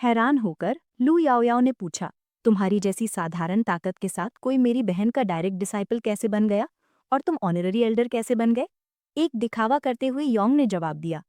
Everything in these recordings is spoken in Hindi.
हैरान होकर लू याओयाओ ने पूछा, तुम्हारी जैसी साधारण ताकत के साथ कोई मेरी बहन का डायरेक्ट डिसाइपल कैसे बन गया? और तुम ऑनररी एल्डर कैसे बन गए? एक दिखावा करते हुए योंग ने जवाब दिया,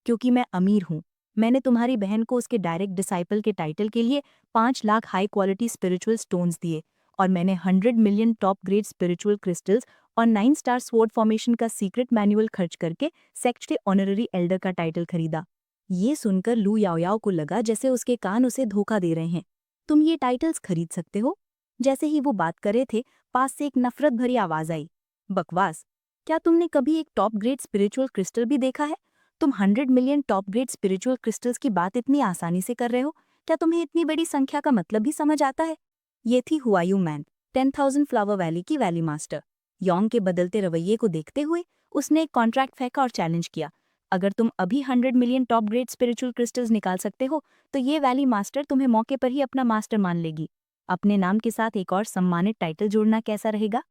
क्योंकि मैं अमीर हूँ। मैंने तुम्हारी बहन को उसके डायरेक्ट डिसाइपल के टाइटल के लिए 5 lakh high quality spiritual stones दिए, और मैंने 100 million top grade spiritual crystals और 9 स्टार स्वॉर्ड फॉर्मेशन का सीक्रेट मैनुअल खर्च करके सेक्ट के ऑनररी एल्डर का टाइटल खरीदा। ये सुनकर लू याओयाओ को लगा जैसे उसके कान उसे धोखा दे रहे हैं। तुम ये टाइटल्स खरीद सकते हो? जैसे ही वो बात कर रहे थे, पास से एक नफरत भरी आवाज आई, बकवास। क्या तुमने कभी एक टॉप ग्रेड स्पिरिचुअल क्रिस्टल भी देखा है? तुम 100 million top grade spiritual crystals की बात इतनी आसानी से कर रहे हो? क्या तुम्हें इतनी बड़ी संख्या का मतलब भी समझ आता है? ये थी हुआयू मैन, 10,000 फ्लावर वैली की वैली मास्टर। योंग के बदलते रवैये को देखते हुए उसने एक कॉन्ट्रैक्ट फेंका और चैलेंज किया, अगर तुम अभी 100 million top grade spiritual crystals निकाल सकते हो तो ये वैली मास्टर तुम्हें मौके पर ही अपना मास्टर मान लेगी। अपने नाम के साथ एक और सम्मानित टाइटल जोड़ना कैसा रहेगा?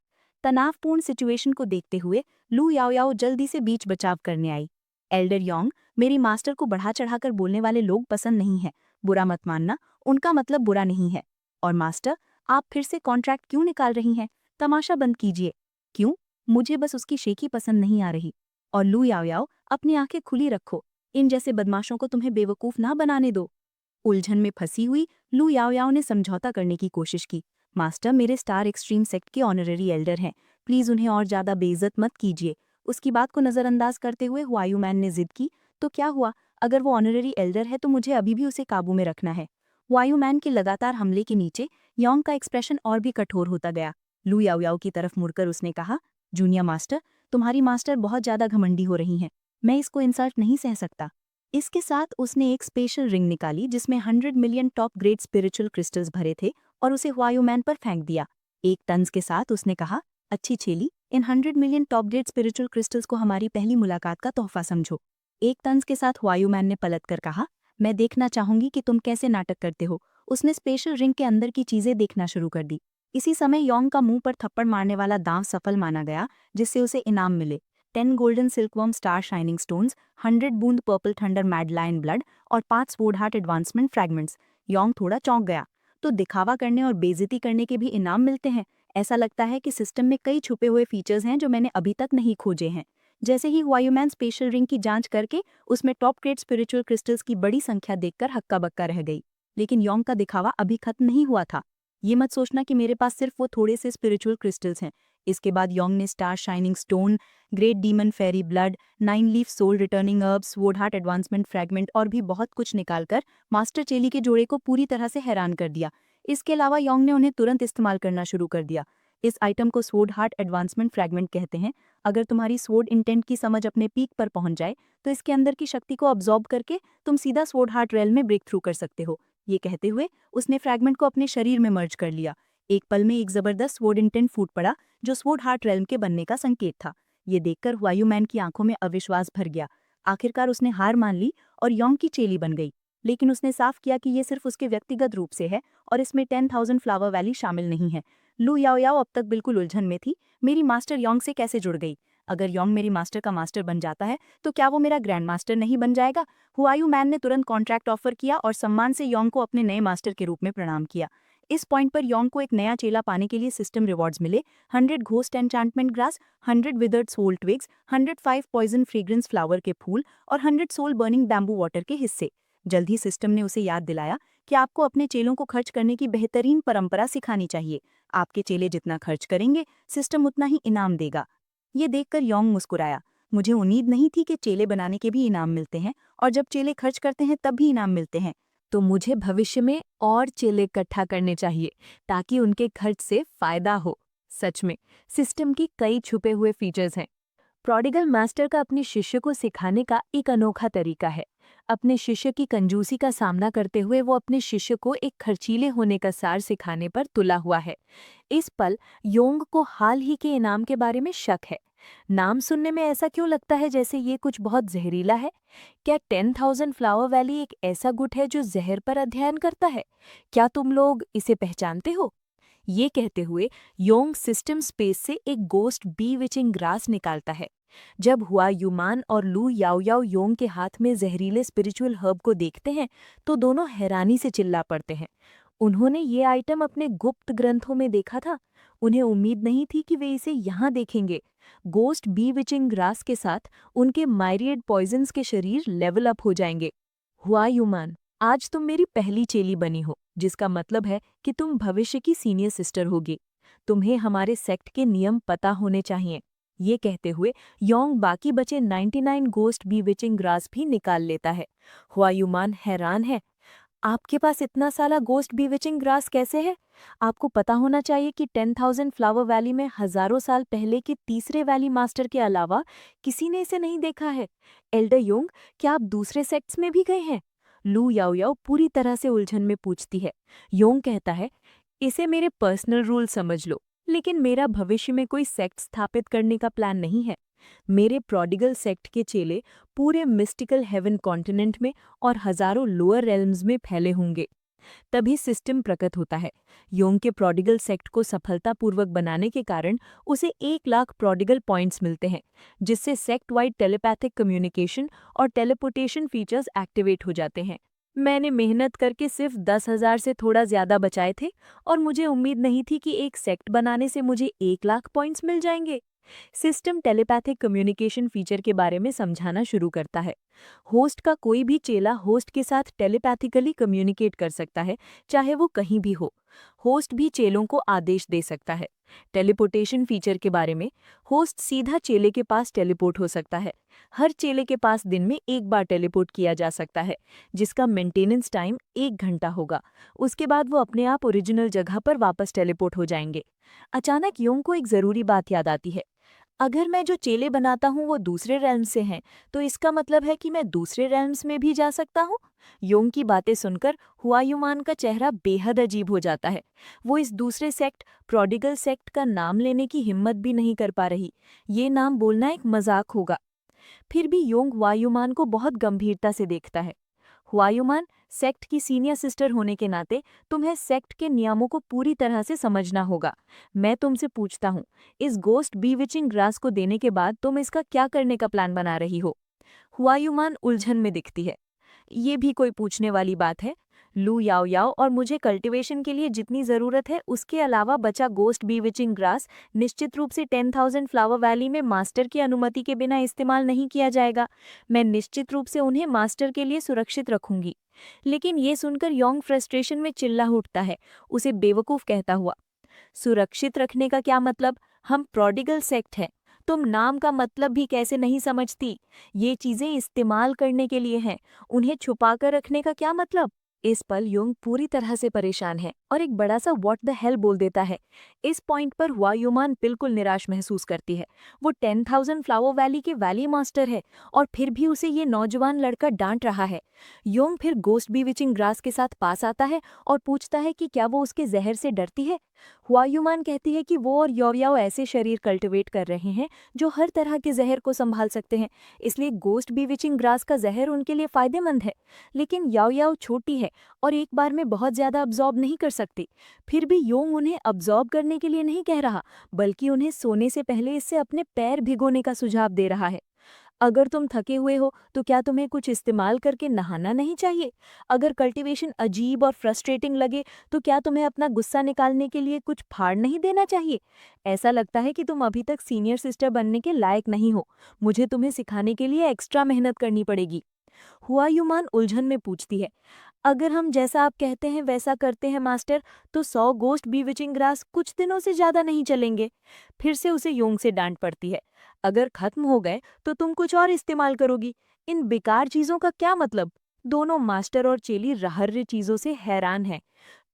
तनावपूर्ण सिचुएशन को देखते हुए लू याओयाओ जल्दी से बीच बचाव करने आई। एल्डर योंग, मेरी मास्टर को बढ़ा चढ़ाकर बोलने वाले लोग पसंद नहीं है। बुरा मत मानना, उनका मतलब बुरा नहीं है। और मास्टर, आप फिर से कॉन्ट्रैक्ट क्यों निकाल रही हैं? तमाशा बंद कीजिए। क्यों? मुझे बस उसकी शेखी पसंद नहीं आ रही। और लू याओयाओ, अपनी आंखें खुली रखो, इन जैसे बदमाशों को तुम्हें बेवकूफ ना बनाने दो। उलझन में फंसी हुई लू याओयाओ ने समझौता करने की कोशिश की। मास्टर, मेरे स्टार एक्सट्रीम सेक्ट के ऑनररी एल्डर हैं, प्लीज उन्हें और ज्यादा बेइज्जत मत कीजिए। उसकी बात को नजरअंदाज करते हुए हुआयू मैन ने जिद की, तो क्या हुआ? अगर वो ऑनररी एल्डर है तो मुझे अभी भी उसे काबू में रखना है। हुआयू मैन के लगातार हमले के नीचे योंग का एक्सप्रेशन और भी कठोर होता गया। लू याओयाओ की तरफ मुड़कर उसने कहा, जूनियर मास्टर, तुम्हारी मास्टर बहुत ज्यादा घमंडी हो रही हैं। मैं इसको इंसल्ट नहीं सह सकता। इसके साथ उसने एक स्पेशल रिंग निकाली जिसमें 100 million top grade spiritual crystals भरे थे और उसे हुआयू मैन पर फेंक दिया। एक तंज के साथ उसने कहा, अच्छी छेली, इन 100 million top grade spiritual crystals को हमारी पहली मुलाकात का तोहफा समझो। एक तंज के साथ हुआयू मैन ने पलट कर कहा, मैं देखना चाहूंगी कि तुम कैसे नाटक करते हो। उसने स्पेशल रिंग के अंदर की चीजें देखना शुरू कर दी। इसी समय योंग का मुंह पर थप्पड़ मारने वाला दांव सफल माना गया, जिससे उसे इनाम मिले 10 golden silkworm star shining stones, 100 बूंद purple thunder mad lion blood और 5 sword heart advancement fragments. Yong थोड़ा चौंक गया। तो दिखावा करने और बेइज्जती करने के भी इनाम मिलते हैं? ऐसा लगता है कि सिस्टम में कई छुपे हुए फीचर्स हैं जो मैंने अभी तक नहीं खोजे हैं। जैसे ही हुआयूमैन स्पेशल रिंग की जांच करके उसमें टॉप ग्रेड स्पिरिचुअल क्रिस्टल्स की बड़ी संख्या देखकर हक्का बक्का रह गई। लेकिन योंग का दिखावा अभी खत्म नहीं हुआ था। ये मत सोचना कि मेरे पास सिर्फ वो थोड़े से स्पिरिचुअल क्रिस्टल्स हैं। इसके बाद योंग ने star shining stone, great demon fairy blood, 9 leaf soul returning orbs, sword heart advancement fragment और भी बहुत कुछ निकालकर मास्टर चेली के जोड़े को पूरी तरह से हैरान कर दिया। इसके अलावा योंग ने उन्हें तुरंत इस्तेमाल करना शुरू कर दिया। इस आइटम को स्वॉर्ड हार्ट एडवांसमेंट फ्रैगमेंट कहते हैं। अगर तुम्हारी स्वॉर्ड इंटेंट की समझ अपने पीक पर पहुंच जाए तो इसके अंदर की शक्ति को अब्जॉर्ब करके तुम सीधा स्वॉर्ड हार्ट रेल में ब्रेक थ्रू कर सकते हो। ये कहते हुए उसने फ्रैगमेंट को अपने शरीर में मर्ज कर लिया। एक पल में एक जबरदस्त स्वॉर्ड इंटेंट फूट पड़ा, जो स्वॉर्ड हार्ट रेल्म के बनने का संकेत था। ये देखकर हुआयू मैन की आंखों में अविश्वास भर गया। आखिरकार उसने हार मान ली और योंग की चेली बन गई। लेकिन उसने साफ किया कि ये सिर्फ उसके व्यक्तिगत रूप से है और इसमें 10,000 फ्लावर वैली शामिल नहीं है। लू याओयाओ अब तक बिल्कुल उलझन में थी। मेरी मास्टर योंग से कैसे जुड़ गई? अगर योंग मेरी मास्टर का मास्टर बन जाता है तो क्या वो मेरा ग्रैंड मास्टर नहीं बन जाएगा? हुआयू मैन ने तुरंत कॉन्ट्रैक्ट ऑफर किया और सम्मान से योंग को अपने नए मास्टर के रूप में प्रणाम किया। इस पॉइंट पर योंग को एक नया चेला पाने के लिए सिस्टम रिवॉर्ड्स मिले, 100 ghost enchantment grass, 100 withered soul twigs, 105 poison fragrance flower के फूल और 100 सोल बर्निंग बैम्बू वाटर के हिस्से। जल्द ही सिस्टम ने उसे याद दिलाया कि आपको अपने चेलों को खर्च करने की बेहतरीन परंपरा सिखानी चाहिए। आपके चेले जितना खर्च करेंगे, सिस्टम उतना ही इनाम देगा। ये देखकर योंग मुस्कुराया। मुझे उम्मीद नहीं थी कि चेले बनाने के भी इनाम मिलते हैं, और जब चेले खर्च करते हैं तब भी इनाम मिलते हैं। तो मुझे भविष्य में और चेले इकट्ठा करने चाहिए ताकि उनके खर्च से फायदा हो। सच में सिस्टम की कई छुपे हुए फीचर्स हैं। प्रोडिगल मास्टर का अपने शिष्य को सिखाने का एक अनोखा तरीका है। अपने शिष्य की कंजूसी का सामना करते हुए वो अपने शिष्य को एक खर्चीले होने का सार सिखाने पर तुला हुआ है। इस पल योंग को हाल ही के इनाम के बारे में शक है। नाम सुनने में ऐसा क्यों लगता है जैसे ये कुछ बहुत जहरीला है? क्या 10,000 फ्लावर वैली एक ऐसा गुट है जो जहर पर अध्ययन करता है? क्या तुम लोग इसे पहचानते हो? ये कहते हुए योंग सिस्टम स्पेस से एक गोस्ट बी विचिंग ग्रास निकालता है। जब हुआ युमान और लू याओ याओ योंग के हाथ में जहरीले स्पिरिचुअल हर्ब को देखते हैं तो दोनों हैरानी से चिल्ला पड़ते हैं। उन्होंने ये आइटम अपने गुप्त ग्रंथों में देखा था। उन्हें उम्मीद नहीं थी कि वे इसे यहाँ देखेंगे। गोस्ट बी विचिंग ग्रास के साथ उनके मायरिएड पॉइजन्स के शरीर लेवल अप हो जाएंगे। हुआ युमान, आज तुम मेरी पहली चेली बनी हो, जिसका मतलब है कि तुम भविष्य की सीनियर सिस्टर होगी। तुम्हें हमारे सेक्ट के नियम पता होने चाहिए। ये कहते हुए योंग बाकी बचे 99 गोस्ट बी विचिंग ग्रास भी निकाल लेता है। हुआयुमान हैरान है। आपके पास इतना सारा गोस्ट बी विचिंग ग्रास कैसे है? आपको पता होना चाहिए कि 10,000 फ्लावर वैली में हजारों साल पहले के तीसरे वैली मास्टर के अलावा किसी ने इसे नहीं देखा है। एल्डर योंग, क्या आप दूसरे सेक्ट्स में भी गए हैं? लू याओ याओ पूरी तरह से उलझन में पूछती है। योंग कहता है, इसे मेरे पर्सनल रूल समझ लो, लेकिन मेरा भविष्य में कोई सेक्ट स्थापित करने का प्लान नहीं है। मेरे प्रोडिगल सेक्ट के चेले पूरे मिस्टिकल हेवन कॉन्टिनेंट में और हजारों लोअर रेल्म्स में फैले होंगे। तभी सिस्टम प्रकट होता है। योंग के प्रोडिगल सेक्ट को सफलतापूर्वक बनाने के कारण उसे 1,00,000 प्रोडिगल पॉइंट्स मिलते हैं, जिससे सेक्ट वाइड टेलीपैथिक कम्युनिकेशन और टेलीपोर्टेशन फीचर्स एक्टिवेट हो जाते हैं। मैंने मेहनत करके सिर्फ 10,000 से थोड़ा ज्यादा बचाए थे और मुझे उम्मीद नहीं थी कि एक सेक्ट बनाने से मुझे 1,00,000 पॉइंट्स मिल जाएंगे। सिस्टम टेलीपैथिक कम्युनिकेशन फीचर के बारे में समझाना शुरू करता है। होस्ट का कोई भी चेला होस्ट के साथ टेलीपैथिकली कम्युनिकेट कर सकता है, चाहे वो कहीं भी हो। होस्ट भी चेलों को आदेश दे सकता है। टेलीपोर्टेशन फीचर के बारे में, होस्ट सीधा चेले के पास टेलीपोर्ट हो सकता है। हर चेले के पास दिन में एक बार टेलीपोर्ट किया जा सकता है, जिसका मेंटेनेंस टाइम 1 घंटा होगा। उसके बाद वो अपने आप ओरिजिनल जगह पर वापस टेलीपोर्ट हो जाएंगे। अचानक योंग को एक जरूरी बात याद आती है। अगर मैं जो चेले बनाता हूँ वो दूसरे रेल्म से हैं, तो इसका मतलब है कि मैं दूसरे रेल्म्स में भी जा सकता हूँ। योंग की बातें सुनकर हुआयुमान का चेहरा बेहद अजीब हो जाता है। वो इस दूसरे सेक्ट, प्रोडिगल सेक्ट का नाम लेने की हिम्मत भी नहीं कर पा रही। ये नाम बोलना एक मजाक होगा। फिर भी योंग हुआयुमान को बहुत गंभीरता से देखता है। हुआयुमान, सेक्ट की सीनियर सिस्टर होने के नाते तुम्हें सेक्ट के नियमों को पूरी तरह से समझना होगा। मैं तुमसे पूछता हूँ, इस गोस्ट बीविचिंग ग्रास को देने के बाद तुम इसका क्या करने का प्लान बना रही हो? हुआयुमान उलझन में दिखती है। ये भी कोई पूछने वाली बात है? लू याओ याओ और मुझे कल्टीवेशन के लिए जितनी ज़रूरत है उसके अलावा बचा गोस्ट बीविचिंग ग्रास निश्चित रूप से 10,000 फ्लावर वैली में मास्टर की अनुमति के बिना इस्तेमाल नहीं किया जाएगा। मैं निश्चित रूप से उन्हें मास्टर के लिए सुरक्षित रखूंगी। लेकिन ये सुनकर योंग फ्रस्ट्रेशन में चिल्ला उठता है, उसे बेवकूफ़ कहता हुआ। सुरक्षित रखने का क्या मतलब? हम प्रोडिगल सेक्ट हैं। तुम नाम का मतलब भी कैसे नहीं समझती? ये चीजें इस्तेमाल करने के लिए हैं, उन्हें छुपा कर रखने का क्या मतलब? इस पल योंग पूरी तरह से परेशान है और एक बड़ा सा व्हाट द हेल बोल देता है। इस पॉइंट पर हुआयुमान बिल्कुल निराश महसूस करती है। वो 10,000 फ्लावर वैली के वैली मास्टर है और फिर भी उसे ये नौजवान लड़का डांट रहा है। योंग फिर गोस्ट बीविचिंग ग्रास के साथ पास आता है और पूछता है कि क्या वो उसके जहर से डरती है। हुआयुमान कहती है कि वो और याओयाओ ऐसे शरीर कल्टिवेट कर रहे हैं जो हर तरह के जहर को संभाल सकते हैं, इसलिए गोस्ट बीविचिंग ग्रास का जहर उनके लिए फायदेमंद है। लेकिन याओयाओ छोटी है और एक बार में बहुत ज्यादा अब्जॉर्ब नहीं कर सकती। फिर भी योंग उन्हें अब्जॉर्ब करने के लिए नहीं कह रहा, बल्कि उन्हें सोने से पहले इससे अपने पैर भिगोने का सुझाव दे रहा है। अगर तुम थके हुए हो तो क्या तुम्हें कुछ इस्तेमाल करके नहाना नहीं चाहिए? अगर कल्टीवेशन अजीब और फ्रस्ट्रेटिंग लगे तो क्या तुम्हें अपना गुस्सा निकालने के लिए कुछ फाड़ नहीं देना चाहिए? ऐसा लगता है कि तुम अभी तक सीनियर सिस्टर बनने के लायक नहीं हो। मुझे तुम्हें सिखाने के लिए एक्स्ट्रा मेहनत करनी पड़ेगी। हुआयुमान उलझन में पूछती है, अगर हम जैसा आप कहते हैं वैसा करते हैं मास्टर, तो 100 गोस्ट बीविचिंग ग्रास कुछ दिनों से ज्यादा नहीं चलेंगे। फिर से उसे योंग से डांट पड़ती है। अगर खत्म हो गए तो तुम कुछ और इस्तेमाल करोगी। इन बेकार चीजों का क्या मतलब? दोनों मास्टर और चेली रहर्य चीजों से हैरान हैं।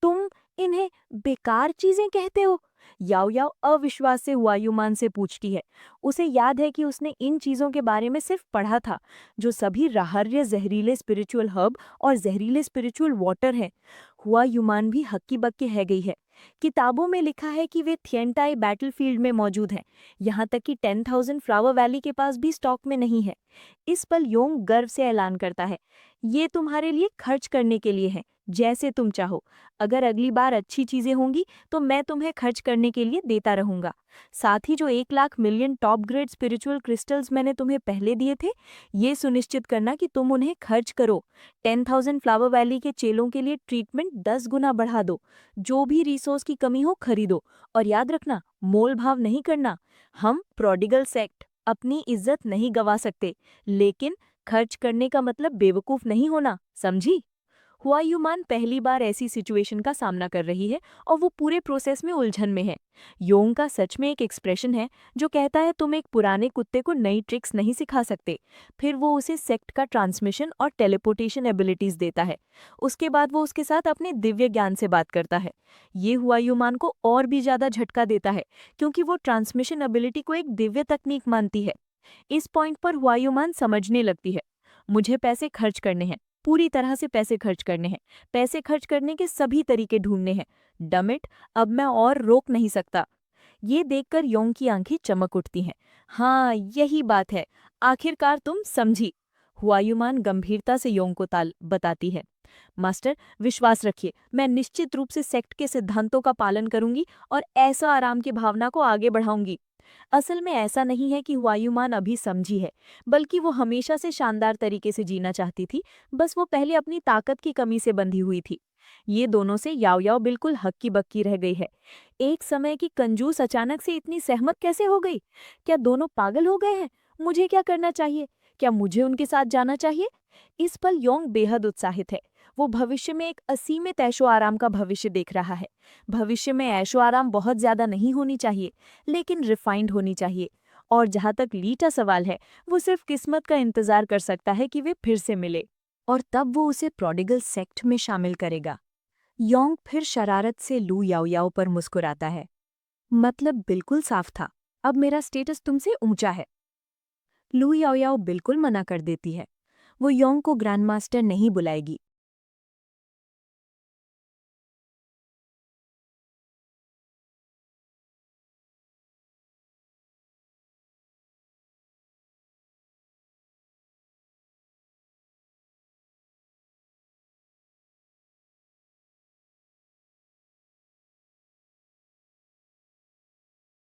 तुम इन्हें बेकार चीजें कहते हो? याओ याओ अविश्वास से हुआयुमान से पूछती है। उसे याद है कि उसने इन चीजों के बारे में सिर्फ पढ़ा था, जो सभी राहर्य जहरीले स्पिरिचुअल हर्ब और जहरीले स्पिरिचुअल वाटर हैं। हुआयुमान भी हक्की बक्की है गई है। किताबों में लिखा है कि वे थिएंटाई बैटलफील्ड में मौजूद हैं, यहाँ तक कि 10,000 फ्लावर वैली के पास भी स्टॉक में नहीं है। इस पल योंग गर्व से ऐलान करता है, ये तुम्हारे लिए खर्च करने के लिए है, जैसे तुम चाहो। अगर अगली बार अच्छी चीजें होंगी तो मैं तुम्हें खर्च करने के लिए देता रहूंगा। साथ ही जो 1 lakh million top grade spiritual crystals मैंने तुम्हें पहले दिए थे, ये सुनिश्चित करना कि तुम उन्हें खर्च करो। 10,000 फ्लावर वैली के चेलों के लिए ट्रीटमेंट 10 गुना बढ़ा दो। जो भी रिसोर्स की कमी हो खरीदो। और याद रखना, मोल भाव नहीं करना। हम प्रोडिगल सेक्ट अपनी इज्जत नहीं गवा सकते, लेकिन खर्च करने का मतलब बेवकूफ नहीं होना, समझी? हुआयूमान पहली बार ऐसी सिचुएशन का सामना कर रही है और वो पूरे प्रोसेस में उलझन में है। योंग का सच में एक एक्सप्रेशन है जो कहता है तुम एक पुराने कुत्ते को नई ट्रिक्स नहीं सिखा सकते। फिर वो उसे सेक्ट का ट्रांसमिशन और टेलीपोर्टेशन एबिलिटीज देता है। उसके बाद वो उसके साथ अपने दिव्य ज्ञान से बात करता है। ये हुआयूमान को और भी ज्यादा झटका देता है, क्योंकि वो ट्रांसमिशन एबिलिटी को एक दिव्य तकनीक मानती है। इस पॉइंट पर हुआयूमान समझने लगती है, मुझे पैसे खर्च करने हैं, पूरी तरह से पैसे खर्च करने हैं। पैसे खर्च करने के सभी तरीके ढूंढने हैं। डमिट, अब मैं और रोक नहीं सकता। ये देखकर योंग की आंखें चमक उठती हैं। हाँ, यही बात है। आखिरकार तुम समझी। हुआयूमान गंभीरता से योंग को ताल बताती है। मास्टर, विश्वास रखिए, मैं निश्चित रूप से सेक्ट के सिद्धांतों का पालन करूंगी और ऐसा आराम की भावना को आगे बढ़ाऊंगी। असल में ऐसा नहीं है कि हुआयूमान अभी समझी है, बल्कि वो हमेशा से शानदार तरीके से जीना चाहती थी। बस वो पहले अपनी ताकत की कमी से बंधी हुई थी। ये दोनों से याओ याओ बिल्कुल हक्की बक्की रह गई है। एक समय की कंजूस अचानक से इतनी सहमत कैसे हो गई? क्या दोनों पागल हो गए हैं? मुझे क्या करना चाहिए? क्या मुझे उनके साथ जाना चाहिए? इस पल योंग बेहद उत्साहित है। वो भविष्य में एक असीमित ऐशो आराम का भविष्य देख रहा है। भविष्य में ऐशो आराम बहुत ज्यादा नहीं होनी चाहिए, लेकिन रिफाइंड होनी चाहिए। और जहां तक ली का सवाल है, वो सिर्फ किस्मत का इंतजार कर सकता है कि वे फिर से मिले। और तब वो उसे प्रोडिगल सेक्ट में शामिल करेगा। योंग फिर शरारत से लू याओ याओ पर मुस्कुराता है। मतलब बिल्कुल साफ था, अब मेरा स्टेटस तुमसे ऊंचा है। लू याओ याओ बिल्कुल मना कर देती है। वो योंग को ग्रैंड मास्टर नहीं बुलाएगी।